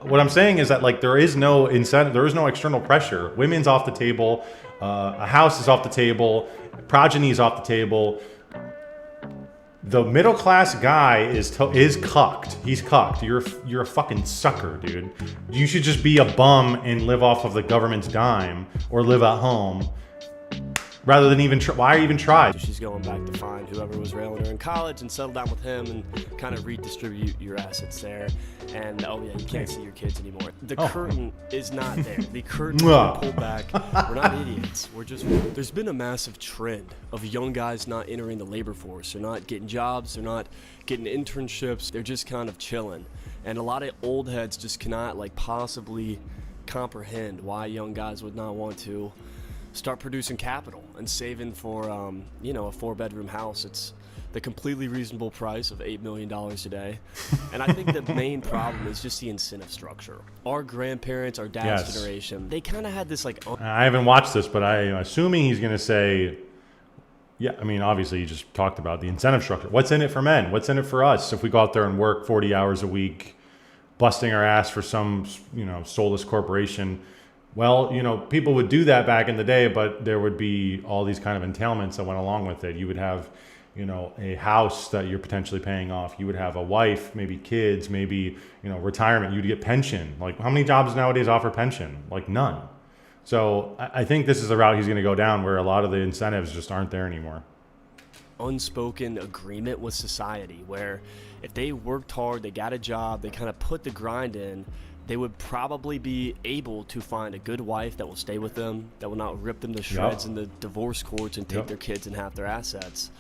what I'm saying is that like there is no incentive, there is no external pressure. Women's off the table, a house is off the table, progeny is off the table. The middle class guy is cucked. He's cucked. You're a fucking sucker, dude. You should just be a bum and live off of the government's dime or live at home. Rather than even why even try? She's going back to find whoever was railing her in college and settle down with him and kind of redistribute your assets there. And oh yeah, you can't see your kids anymore. The curtain is not there. The curtain is pulled back. We're not idiots. There's been a massive trend of young guys not entering the labor force. They're not getting jobs. They're not getting internships. They're just kind of chilling. And a lot of old heads just cannot like possibly comprehend why young guys would not want to start producing capital and saving for, a 4-bedroom house. It's the completely reasonable price of $8 million today. And I think the main problem is just the incentive structure. Our grandparents, our dad's generation, they kind of had this like... I haven't watched this, but I'm assuming he's going to say, yeah, I mean, obviously you just talked about the incentive structure. What's in it for men? What's in it for us if we go out there and work 40 hours a week, busting our ass for some, soulless corporation? Well, people would do that back in the day, but there would be all these kind of entailments that went along with it. You would have, a house that you're potentially paying off. You would have a wife, maybe kids, maybe, retirement. You'd get pension. Like, how many jobs nowadays offer pension? Like, none. So I think this is the route he's going to go down, where a lot of the incentives just aren't there anymore. Unspoken agreement with society, where if they worked hard, they got a job, they kind of put the grind in, they would probably be able to find a good wife that will stay with them, that will not rip them to shreds in the divorce courts and take their kids and half their assets.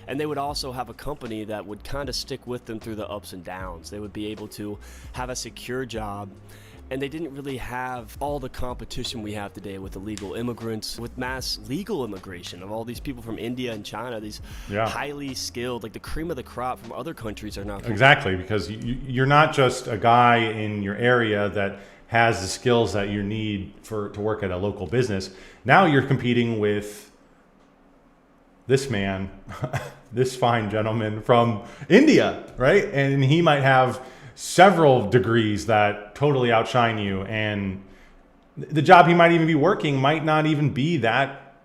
And they would also have a company that would kind of stick with them through the ups and downs. They would be able to have a secure job. And they didn't really have all the competition we have today with illegal immigrants, with mass legal immigration of all these people from India and China, these highly skilled, like the cream of the crop from other countries are now. Exactly, because you're not just a guy in your area that has the skills that you need to work at a local business. Now you're competing with this man, this fine gentleman from India, right? And he might have several degrees that totally outshine you, and the job he might even be working might not even be that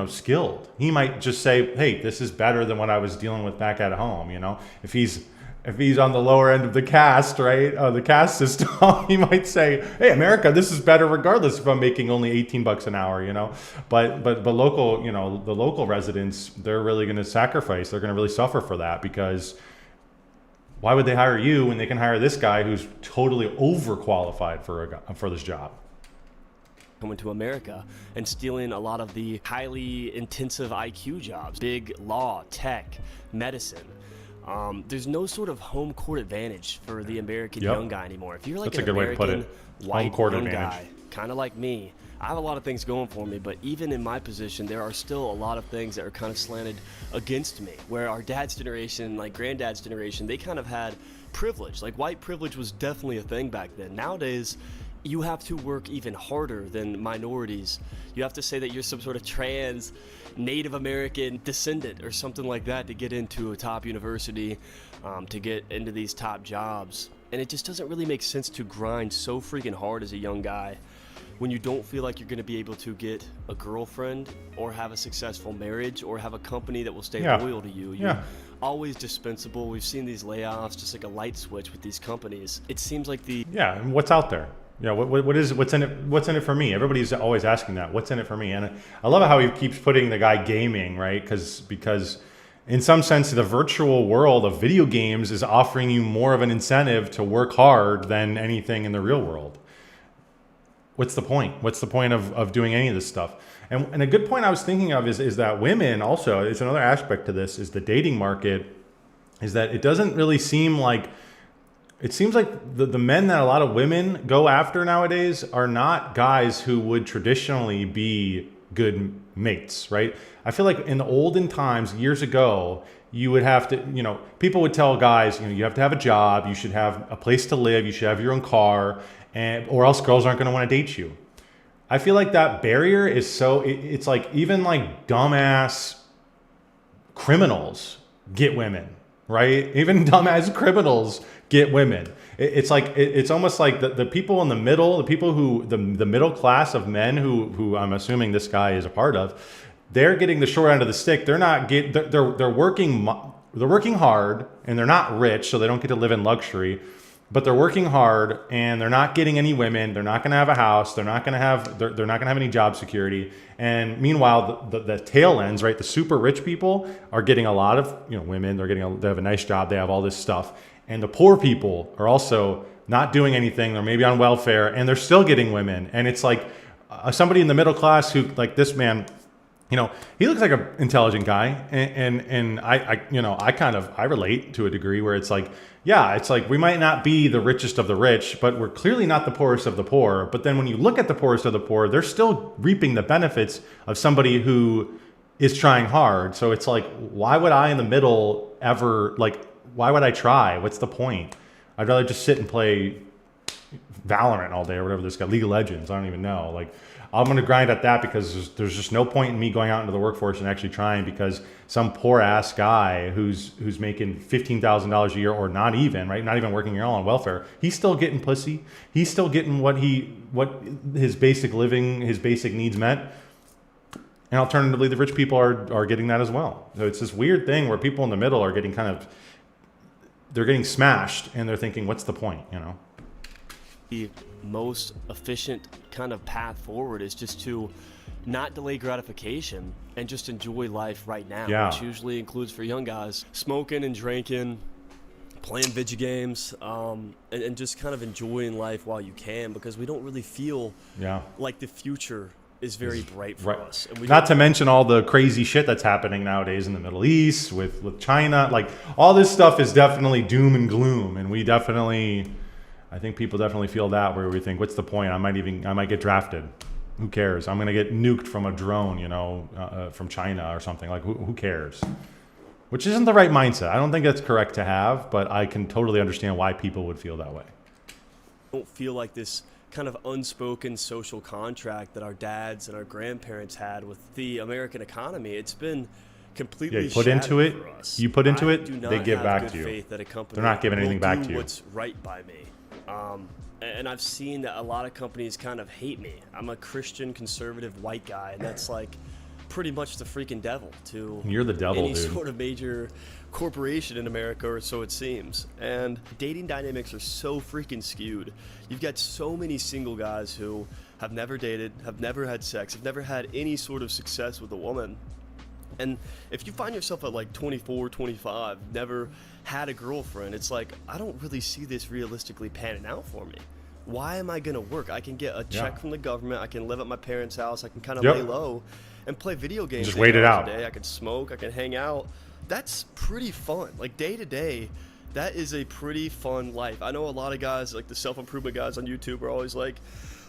skilled. He might just say, hey, this is better than what I was dealing with back at home. If he's on the lower end of the caste, right, the caste system, he might say, hey, America, this is better regardless if I'm making only $18 an hour. But local, the local residents, they're really going to sacrifice, they're going to really suffer for that, because why would they hire you when they can hire this guy who's totally overqualified for this job? Coming to America and stealing a lot of the highly intensive IQ jobs, big law, tech, medicine. There's no sort of home court advantage for the American young guy anymore. If you're like an American white young guy, kind of like me, I have a lot of things going for me, but even in my position, there are still a lot of things that are kind of slanted against me, where our dad's generation, like granddad's generation, they kind of had privilege. Like white privilege was definitely a thing back then. Nowadays, you have to work even harder than minorities. You have to say that you're some sort of trans Native American descendant or something like that to get into a top university, to get into these top jobs. And it just doesn't really make sense to grind so freaking hard as a young guy when you don't feel like you're going to be able to get a girlfriend or have a successful marriage or have a company that will stay loyal to you. You're always dispensable. We've seen these layoffs, just like a light switch with these companies. It seems like and what's out there? What's in it for me? Everybody's always asking that. What's in it for me? And I love how he keeps putting the guy gaming, right? Because in some sense, the virtual world of video games is offering you more of an incentive to work hard than anything in the real world. What's the point? What's the point of doing any of this stuff? And a good point I was thinking of is that women also, it's another aspect to this, is the dating market, is that it doesn't really seem like, it seems like the men that a lot of women go after nowadays are not guys who would traditionally be good mates, right? I feel like in the olden times, years ago, you would have to, people would tell guys, you have to have a job, you should have a place to live, you should have your own car, or else girls aren't going to want to date you. I feel like that barrier is it's like even like dumbass criminals get women. right? Even dumbass criminals get women. It's like it's almost like the people in the middle, the people who the middle class of men who I'm assuming this guy is a part of, they're getting the short end of the stick. They're not get they're working hard, and they're not rich, so they don't get to live in luxury. But they're working hard, and they're not getting any women. They're not going to have a house. They're not going to have any job security. And meanwhile, the tail ends, right? The super rich people are getting a lot of women. They have a nice job. They have all this stuff. And the poor people are also not doing anything. They're maybe on welfare, and they're still getting women. And it's like somebody in the middle class who, like this man, he looks like an intelligent guy, and I relate to a degree where it's like, yeah, it's like we might not be the richest of the rich, but we're clearly not the poorest of the poor. But then when you look at the poorest of the poor, they're still reaping the benefits of somebody who is trying hard. So it's like, why would I in the middle ever, why would I try? What's the point? I'd rather just sit and play Valorant all day or whatever this guy, League of Legends. I don't even know. Like, I'm going to grind at that because there's just no point in me going out into the workforce and actually trying, because some poor ass guy who's making $15,000 a year, or not even, right? Not even working at all on welfare. He's still getting pussy. He's still getting what his basic living, his basic needs met. And alternatively, the rich people are getting that as well. So it's this weird thing where people in the middle are getting they're getting smashed, and they're thinking, what's the point, The most efficient kind of path forward is just to not delay gratification and just enjoy life right now, which usually includes, for young guys, smoking and drinking, playing video games, and just kind of enjoying life while you can, because we don't really feel like the future is very bright for us. And not to mention all the crazy shit that's happening nowadays in the Middle East with China. Like, all this stuff is definitely doom and gloom, and I think people definitely feel that, where we think, what's the point? I might get drafted. Who cares? I'm going to get nuked from a drone, from China or something. Like, who cares? Which isn't the right mindset. I don't think that's correct to have, but I can totally understand why people would feel that way. I don't feel like this kind of unspoken social contract that our dads and our grandparents had with the American economy. It's been completely put into it. for us. You put into it, do they not give have back good to you. faith that a company They're not giving anything back to you. What's right by me. And I've seen that a lot of companies kind of hate me. I'm a Christian, conservative, white guy, and that's like pretty much the freaking devil to You're the devil, any dude. sort of major corporation in America, or so it seems. And dating dynamics are so freaking skewed. You've got so many single guys who have never dated, have never had sex, have never had any sort of success with a woman. And if you find yourself at like 24, 25, never had a girlfriend, it's like, I don't really see this realistically panning out for me. Why am I going to work? I can get a check from the government. I can live at my parents' house. I can kind of lay low and play video games. Just wait it out. I can smoke. I can hang out. That's pretty fun. Like, day to day, that is a pretty fun life. I know a lot of guys, like the self-improvement guys on YouTube, are always like,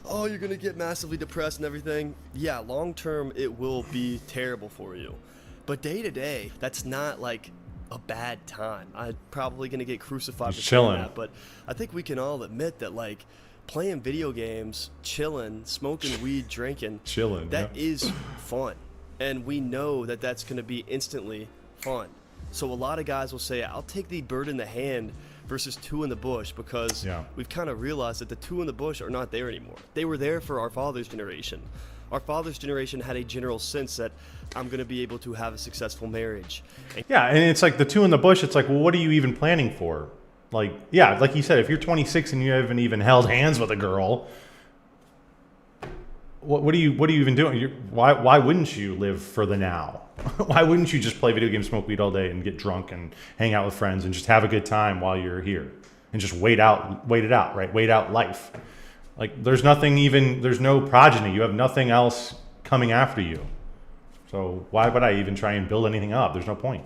oh, you're going to get massively depressed and everything. Yeah, long term, it will be terrible for you. But day to day, that's not like a bad time. I'm probably going to get crucified for saying that, but I think we can all admit that, like, playing video games, chilling, smoking weed, drinking, that is fun. And we know that that's going to be instantly fun. So a lot of guys will say, I'll take the bird in the hand versus two in the bush, because we've kind of realized that the two in the bush are not there anymore. They were there for our father's generation. Our father's generation had a general sense that I'm going to be able to have a successful marriage. And it's like the two in the bush. It's like, well, what are you even planning for? Like, like you said, if you're 26 and you haven't even held hands with a girl, what are you even doing? Why wouldn't you live for the now? Why wouldn't you just play video games, smoke weed all day, and get drunk and hang out with friends and just have a good time while you're here and just wait it out, right? Wait out life. Like, there's no progeny. You have nothing else coming after you. So why would I even try and build anything up? There's no point.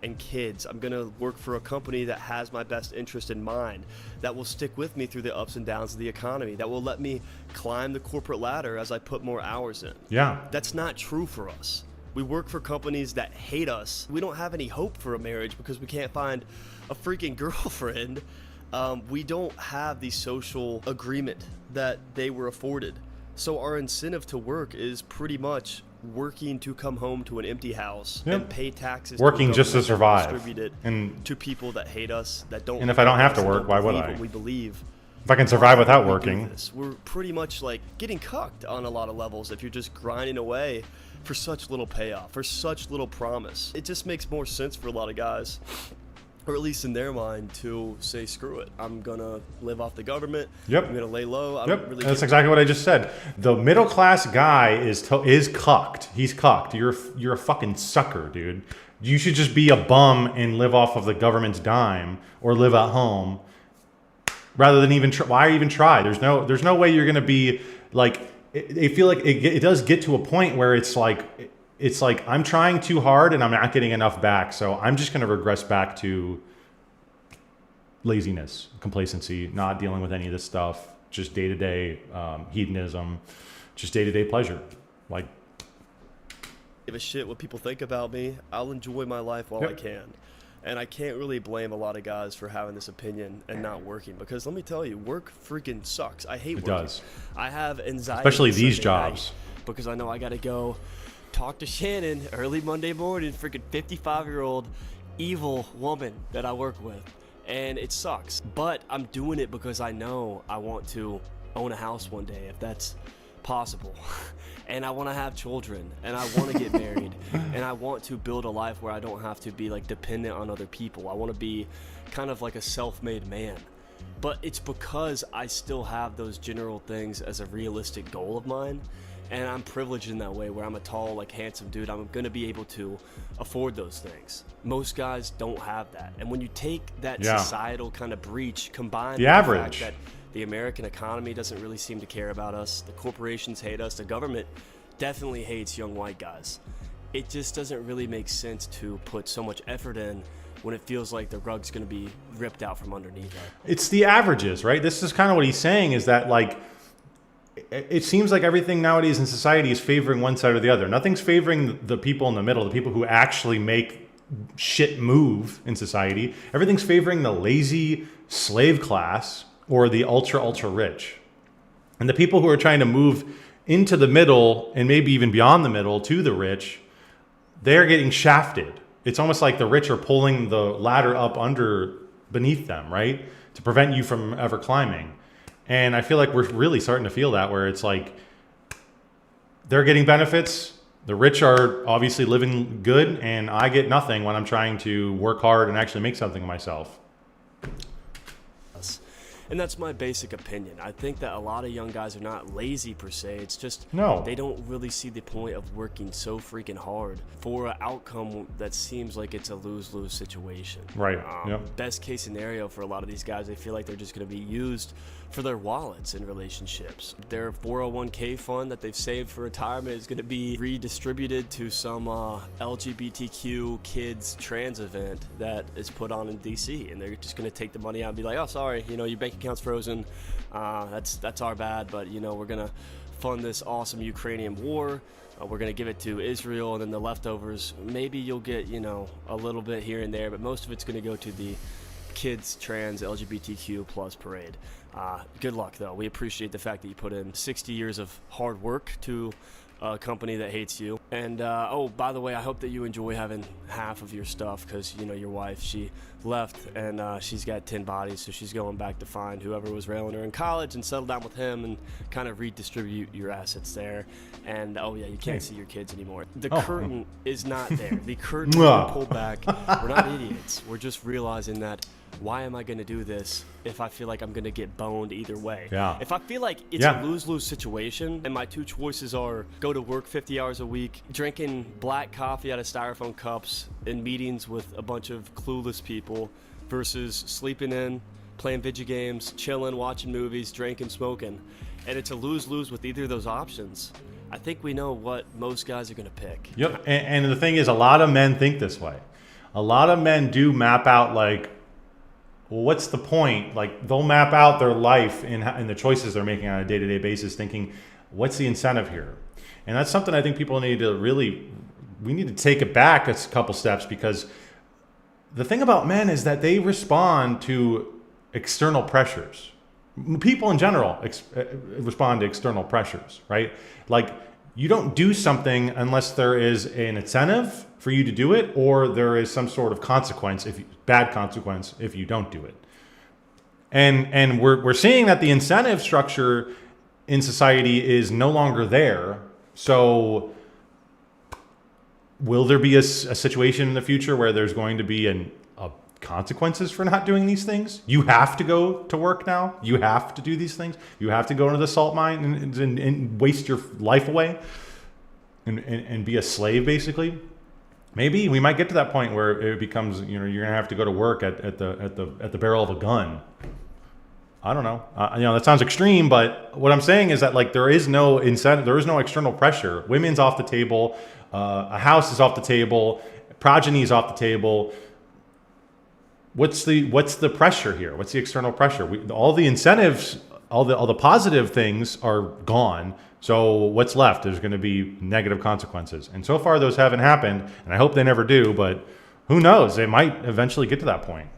And kids, I'm going to work for a company that has my best interest in mind, that will stick with me through the ups and downs of the economy, that will let me climb the corporate ladder as I put more hours in. That's not true for us. We work for companies that hate us. We don't have any hope for a marriage because we can't find a freaking girlfriend. We don't have the social agreement that they were afforded. So our incentive to work is pretty much working to come home to an empty house Yep. and pay taxes. Working to a just to government that survive. distribute it And to people that hate us, that don't. And if I don't have to that work, don't why would believe I? what we believe. if I can survive Why without would we do working, this? We're pretty much like getting cucked on a lot of levels if you're just grinding away for such little payoff, for such little promise. It just makes more sense for a lot of guys, or at least in their mind, to say, screw it. I'm gonna live off the government. Yep. I'm gonna lay low. I Yep, don't really that's care. exactly what I just said. The middle class guy is cucked. He's cucked. You're a fucking sucker, dude. You should just be a bum and live off of the government's dime, or live at home, rather than even why even try? There's no way you're gonna be like. I feel like it does get to a point where it's like I'm trying too hard and I'm not getting enough back, so I'm just gonna regress back to laziness, complacency, not dealing with any of this stuff, just day-to-day hedonism, just day-to-day pleasure. Like, Give a shit what people think about me. I'll enjoy my life while I Yep. can. And I can't really blame a lot of guys for having this opinion and not working, because let me tell you, work freaking sucks. I hate It working. does. I have anxiety. Especially these Sunday night jobs. because I know I got to go talk to Shannon early Monday morning, freaking 55-year-old evil woman that I work with. And it sucks. But I'm doing it because I know I want to own a house one day, if that's possible. And I want to have children, and I want to get married, and I want to build a life where I don't have to be like dependent on other people. I want to be kind of like a self-made man. But it's because I still have those general things as a realistic goal of mine, and I'm privileged in that way, where I'm a tall, like, handsome dude. I'm going to be able to afford those things. Most guys don't have that. And when you take that Yeah. societal kind of breach combined The with average. the fact that the American economy doesn't really seem to care about us, the corporations hate us, the government definitely hates young white guys, it just doesn't really make sense to put so much effort in when it feels like the rug's going to be ripped out from underneath us. it's the averages, right? This is kind of what he's saying, is that, like, it seems like everything nowadays in society is favoring one side or the other. Nothing's favoring the people in the middle, the people who actually make shit move in society. Everything's favoring the lazy slave class or the ultra rich. And the people who are trying to move into the middle and maybe even beyond the middle to the rich, they're getting shafted. It's almost like the rich are pulling the ladder up beneath them, right? To prevent you from ever climbing. And I feel like we're really starting to feel that, where it's like they're getting benefits. The rich are obviously living good, and I get nothing when I'm trying to work hard and actually make something of myself. And that's my basic opinion. I think that a lot of young guys are not lazy per se. It's just No. they don't really see the point of working so freaking hard for an outcome that seems like it's a lose-lose situation. Right. Yep. Best case scenario for a lot of these guys, they feel like they're just going to be used for their wallets in relationships. Their 401k fund that they've saved for retirement is going to be redistributed to some LGBTQ kids trans event that is put on in DC, and they're just going to take the money out and be like, oh, sorry, your bank account's frozen. That's our bad, but we're going to fund this awesome Ukrainian war. We're going to give it to Israel, and then the leftovers, maybe you'll get a little bit here and there, but most of it's going to go to the kids trans LGBTQ plus parade. Good luck, though. We appreciate the fact that you put in 60 years of hard work to a company that hates you. And oh, by the way, I hope that you enjoy having half of your stuff, because your wife, she left, and she's got 10 bodies, so she's going back to find whoever was railing her in college and settle down with him and kind of redistribute your assets there. And oh yeah, you can't see your kids anymore. The curtain is not there. The curtain has been pulled back. We're not idiots. We're just realizing that, why am I going to do this if I feel like I'm going to get boned either way? Yeah. If I feel like it's a lose-lose situation, and my two choices are go to work 50 hours a week, drinking black coffee out of styrofoam cups in meetings with a bunch of clueless people, versus sleeping in, playing video games, chilling, watching movies, drinking, smoking, and it's a lose-lose with either of those options, I think we know what most guys are going to pick. Yep. And the thing is, a lot of men think this way. A lot of men do map out, like, well, what's the point? Like, they'll map out their life in the choices they're making on a day-to-day basis, thinking, what's the incentive here? And that's something I think people need to we need to take it back a couple steps, because the thing about men is that they respond to external pressures. People in general respond to external pressures, right? Like, you don't do something unless there is an incentive for you to do it, or there is some sort of consequence, bad consequence, if you don't do it. And we're seeing that the incentive structure in society is no longer there. So will there be a situation in the future where there's going to be consequences for not doing these things? You have to go to work now. You have to do these things. You have to go into the salt mine and waste your life away and be a slave, basically. Maybe we might get to that point where it becomes, you're gonna have to go to work at the barrel of a gun. I don't know. That sounds extreme, but what I'm saying is that like there is no incentive, there is no external pressure. Women's off the table, a house is off the table, progeny is off the table. What's the pressure here? What's the external pressure? All the incentives, all the positive things are gone. So what's left? There's going to be negative consequences. And so far those haven't happened, and I hope they never do, but who knows? They might eventually get to that point.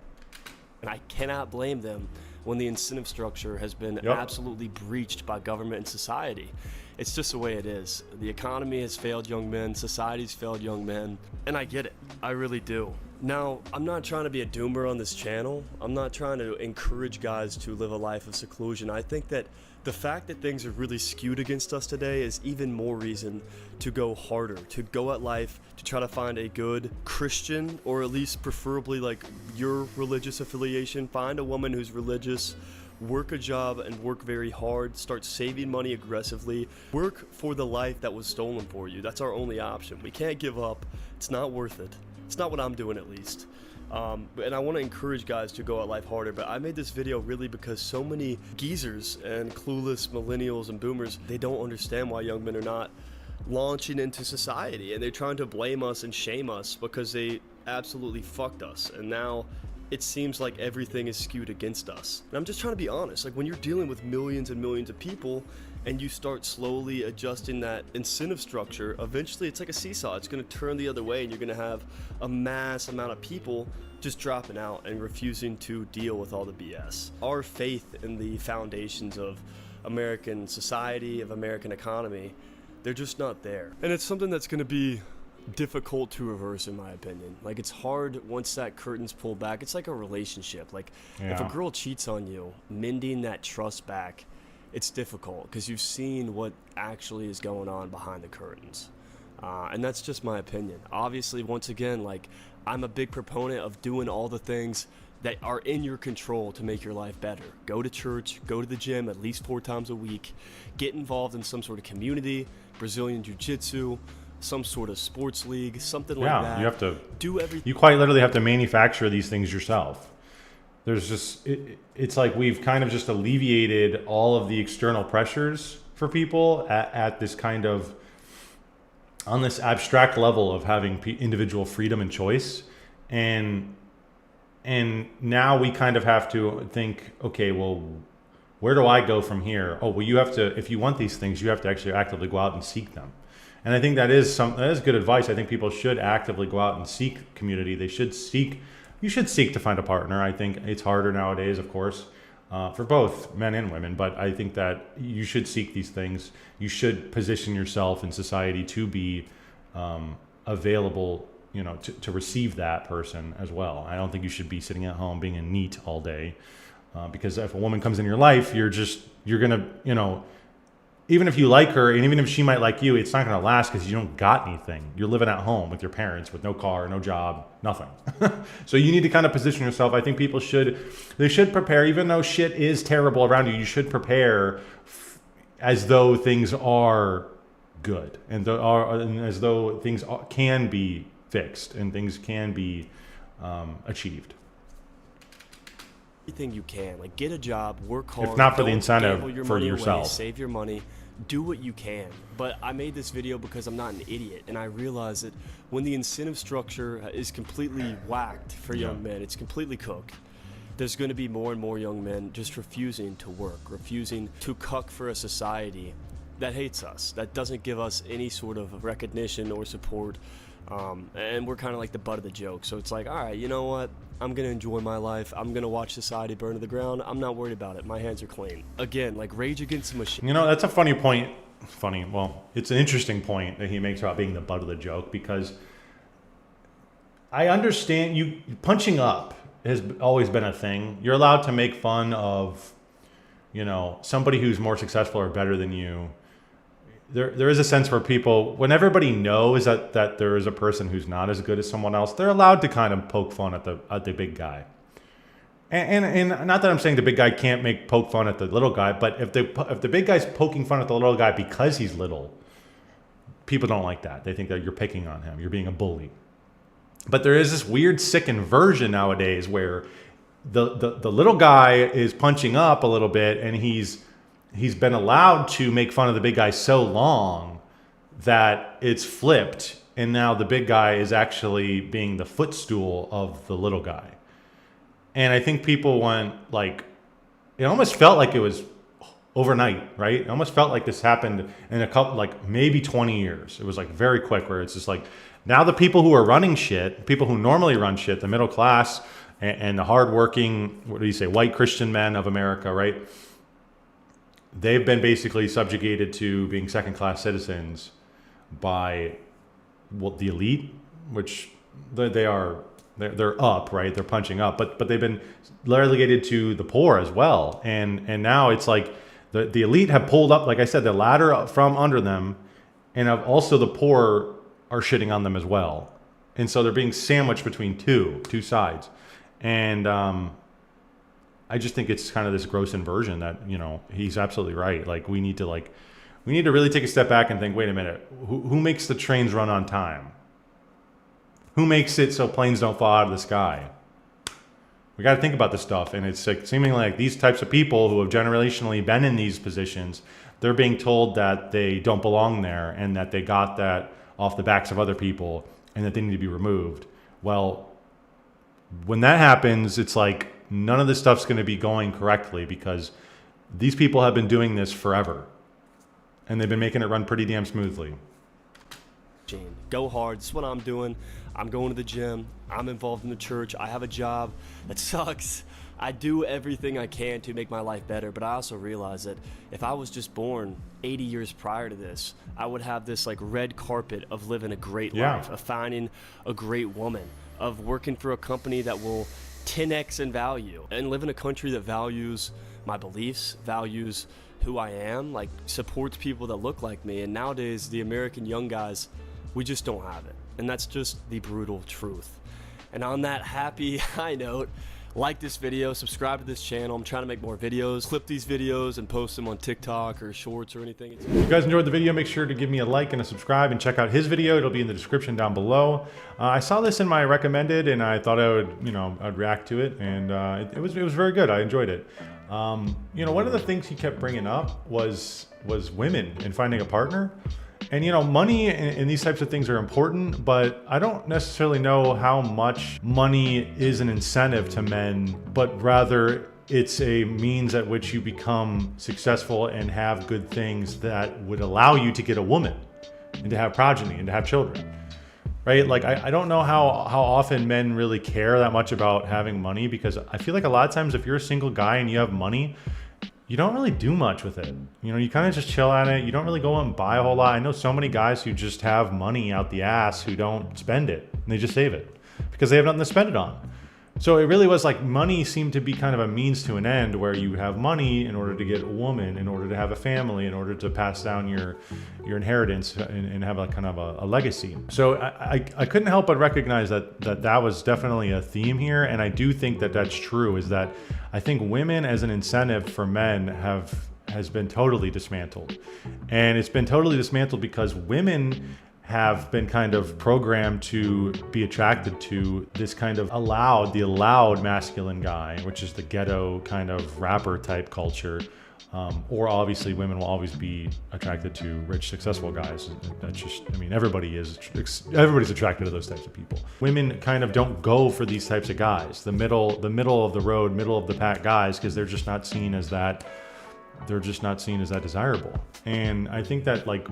And I cannot blame them when the incentive structure has been absolutely breached by government and society. It's just the way it is. The economy has failed young men, society's failed young men, and I get it. I really do. Now, I'm not trying to be a doomer on this channel. I'm not trying to encourage guys to live a life of seclusion. I think that the fact that things are really skewed against us today is even more reason to go harder, to go at life, to try to find a good Christian, or at least preferably like your religious affiliation. Find a woman who's religious, work a job and work very hard, start saving money aggressively, work for the life that was stolen for you. That's our only option. We can't give up. It's not worth it. It's not what I'm doing, at least. And I want to encourage guys to go at life harder, but I made this video really because so many geezers and clueless millennials and boomers, they don't understand why young men are not launching into society, and they're trying to blame us and shame us because they absolutely fucked us, and now it seems like everything is skewed against us. And I'm just trying to be honest, like when you're dealing with millions and millions of people and you start slowly adjusting that incentive structure, eventually it's like a seesaw. It's going to turn the other way, and you're going to have a mass amount of people just dropping out and refusing to deal with all the BS. Our faith in the foundations of American society, of American economy, they're just not there. And it's something that's going to be difficult to reverse, in my opinion. Like, it's hard once that curtain's pulled back. It's like a relationship. Like, if a girl cheats on you, mending that trust back, it's difficult because you've seen what actually is going on behind the curtains. And that's just my opinion. Obviously, once again, like, I'm a big proponent of doing all the things that are in your control to make your life better. Go to church, go to the gym at least 4 times a week, get involved in some sort of community, Brazilian Jiu-Jitsu, some sort of sports league, something like that. You have to do everything. You quite literally have to manufacture these things yourself. There's just, it's like we've kind of just alleviated all of the external pressures for people at this kind of, on this abstract level of having individual freedom and choice. And now we kind of have to think, okay, well, where do I go from here? Oh, well, you have to, if you want these things, you have to actually actively go out and seek them. And I think that is good advice. I think people should actively go out and seek community. You should seek to find a partner. I think it's harder nowadays, of course, for both men and women. But I think that you should seek these things. You should position yourself in society to be available, to receive that person as well. I don't think you should be sitting at home being a NEET all day, because if a woman comes in your life, you're gonna, even if you like her and even if she might like you, it's not going to last because you don't got anything. You're living at home with your parents with no car, no job, nothing. So you need to kind of position yourself. I think people should prepare, even though shit is terrible around you. You should prepare as though things are good and as though things can be fixed and things can be achieved. Everything you can, like, get a job, work hard. If not for the incentive, for money yourself. Away, save your money, do what you can. But I made this video because I'm not an idiot, and I realize that when the incentive structure is completely whacked for young men, it's completely cooked. There's going to be more and more young men just refusing to work, refusing to cuck for a society that hates us, that doesn't give us any sort of recognition or support. And we're kind of like the butt of the joke. So it's like, all right, you know what? I'm going to enjoy my life. I'm going to watch society burn to the ground. I'm not worried about it. My hands are clean. Again, like Rage Against the Machine. That's a funny point. funny. Well, it's an interesting point that he makes about being the butt of the joke, because I understand you punching up has always been a thing. You're allowed to make fun of, somebody who's more successful or better than you. There is a sense where people, when everybody knows that there is a person who's not as good as someone else, they're allowed to kind of poke fun at the big guy. And not that I'm saying the big guy can't poke fun at the little guy, but if the big guy's poking fun at the little guy because he's little, people don't like that. They think that you're picking on him, you're being a bully. But there is this weird, sick inversion nowadays where the little guy is punching up a little bit, and he's been allowed to make fun of the big guy so long that it's flipped, and now the big guy is actually being the footstool of the little guy. And I think people went it almost felt like it was overnight, right? It almost felt like this happened in a couple, maybe 20 years. It was very quick, where it's just now the people who are running shit, people who normally run shit, the middle class and the hardworking, white Christian men of America, right? They've been basically subjugated to being second-class citizens by the elite, which they're up, right? They're punching up, but they've been relegated to the poor as well. And now it's the elite have pulled up, like I said, the ladder from under them, and also the poor are shitting on them as well. And so they're being sandwiched between two sides. And I just think it's kind of this gross inversion that, he's absolutely right. We need to really take a step back and think, wait a minute, who makes the trains run on time? Who makes it so planes don't fall out of the sky? We got to think about this stuff. And it's seemingly like these types of people who have generationally been in these positions, they're being told that they don't belong there, and that they got that off the backs of other people, and that they need to be removed. Well, when that happens, it's none of this stuff's going to be going correctly, because these people have been doing this forever, and they've been making it run pretty damn smoothly. Go hard. This is what I'm doing. I'm going to the gym. I'm involved in the church. I have a job that sucks. I do everything I can to make my life better, but I also realize that if I was just born 80 years prior to this, I would have this red carpet of living a great life, of finding a great woman, of working for a company that will 10x in value, and live in a country that values my beliefs, values who I am, supports people that look like me. And nowadays, the American young guys, we just don't have it. And that's just the brutal truth. And on that happy high note, like this video, subscribe to this channel. I'm trying to make more videos, clip these videos and post them on TikTok or Shorts or anything. If you guys enjoyed the video, make sure to give me a like and a subscribe, and check out his video. It'll be in the description down below. I saw this in my recommended, and I thought I would, I'd react to it, and it was very good. I enjoyed it. One of the things he kept bringing up was women and finding a partner. And, money and these types of things are important, but I don't necessarily know how much money is an incentive to men, but rather it's a means at which you become successful and have good things that would allow you to get a woman and to have progeny and to have children, right? I don't know how often men really care that much about having money, because I feel like a lot of times if you're a single guy and you have money, you don't really do much with it. You kind of just chill on it. You don't really go out and buy a whole lot. I know so many guys who just have money out the ass who don't spend it, and they just save it because they have nothing to spend it on. So it really was money seemed to be kind of a means to an end, where you have money in order to get a woman, in order to have a family, in order to pass down your inheritance and have kind of a legacy. So I couldn't help but recognize that was definitely a theme here. And I do think that that's true, is that I think women as an incentive for men has been totally dismantled. And it's been totally dismantled because women have been kind of programmed to be attracted to this kind of the allowed masculine guy, which is the ghetto kind of rapper type culture. Or obviously women will always be attracted to rich, successful guys. That's just, everybody's attracted to those types of people. Women kind of don't go for these types of guys, the middle of the road, middle of the pack guys, because they're just not seen as that they're just not seen as that desirable. And I think that, like,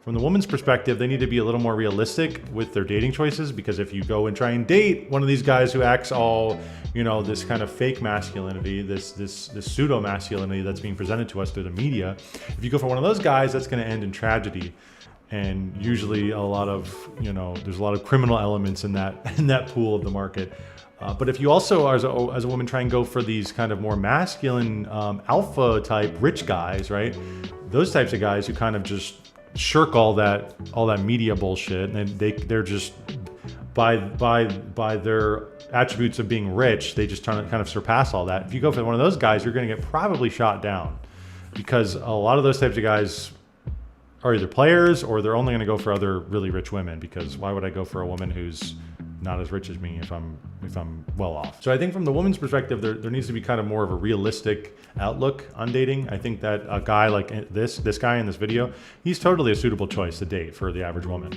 from the woman's perspective, they need to be a little more realistic with their dating choices, because if you go and try and date one of these guys who acts all, you know, this kind of fake masculinity, this pseudo masculinity that's being presented to us through the media, if you go for one of those guys, that's going to end in tragedy. And usually a lot of, you know, there's a lot of criminal elements in that pool of the market. But if you also, as a woman, try and go for these kind of more masculine, alpha type rich guys, right? Those types of guys who kind of just shirk all that media bullshit, and they're just by their attributes of being rich, they just kind of surpass all that. If you go for one of those guys, you're going to get probably shot down, because a lot of those types of guys are either players or they're only going to go for other really rich women, because why would I go for a woman who's not as rich as me if I'm well off? So I think from the woman's perspective, there needs to be kind of more of a realistic outlook on dating. I think that a guy like this guy in this video, he's totally a suitable choice to date for the average woman.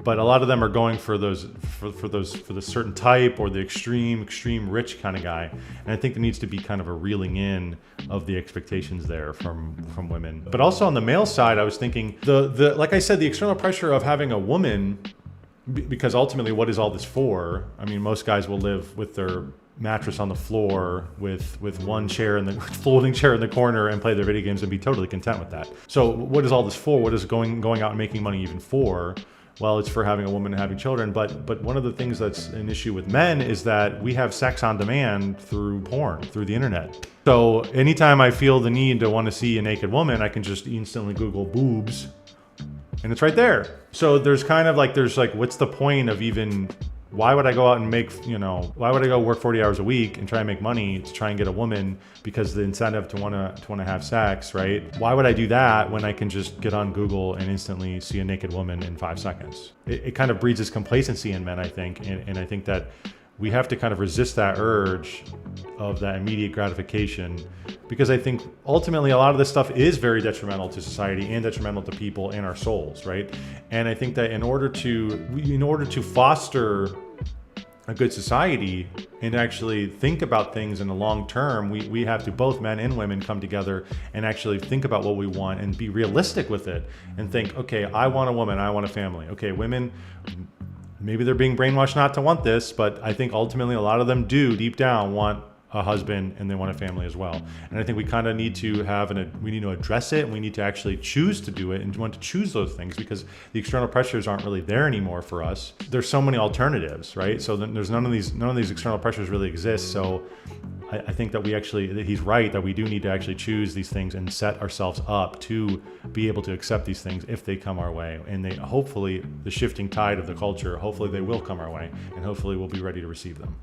But a lot of them are going for the certain type, or the extreme rich kind of guy. And I think there needs to be kind of a reeling in of the expectations there from women. But also on the male side, I was thinking the like I said, the external pressure of having a woman, because ultimately, what is all this for? I mean, most guys will live with their mattress on the floor with one chair in the folding chair in the corner and play their video games and be totally content with that. So what is all this for? What is going out and making money even for? Well, it's for having a woman and having children. But one of the things that's an issue with men is that we have sex on demand through porn, through the internet. So anytime I feel the need to want to see a naked woman, I can just instantly Google boobs, and it's right there. So there's what's the point of even, why would I go out and why would I go work 40 hours a week and try and make money to try and get a woman, because the incentive to want to have sex, right? Why would I do that when I can just get on Google and instantly see a naked woman in 5 seconds? It kind of breeds this complacency in men, I think. And I think that we have to kind of resist that urge of that immediate gratification, because I think ultimately a lot of this stuff is very detrimental to society and detrimental to people and our souls, right? And I think that in order to foster a good society and actually think about things in the long term, we have to, both men and women, come together and actually think about what we want and be realistic with it, and think, okay, I want a woman, I want a family. Okay, women, maybe they're being brainwashed not to want this, but I think ultimately a lot of them do deep down want a husband, and they want a family as well. And I think we kind of need to we need to address it, and we need to actually choose to do it and want to choose those things, because the external pressures aren't really there anymore for us. There's so many alternatives, right? So there's none of these external pressures really exist. So I think that he's right, that we do need to actually choose these things and set ourselves up to be able to accept these things if they come our way. And hopefully the shifting tide of the culture, hopefully they will come our way, and hopefully we'll be ready to receive them.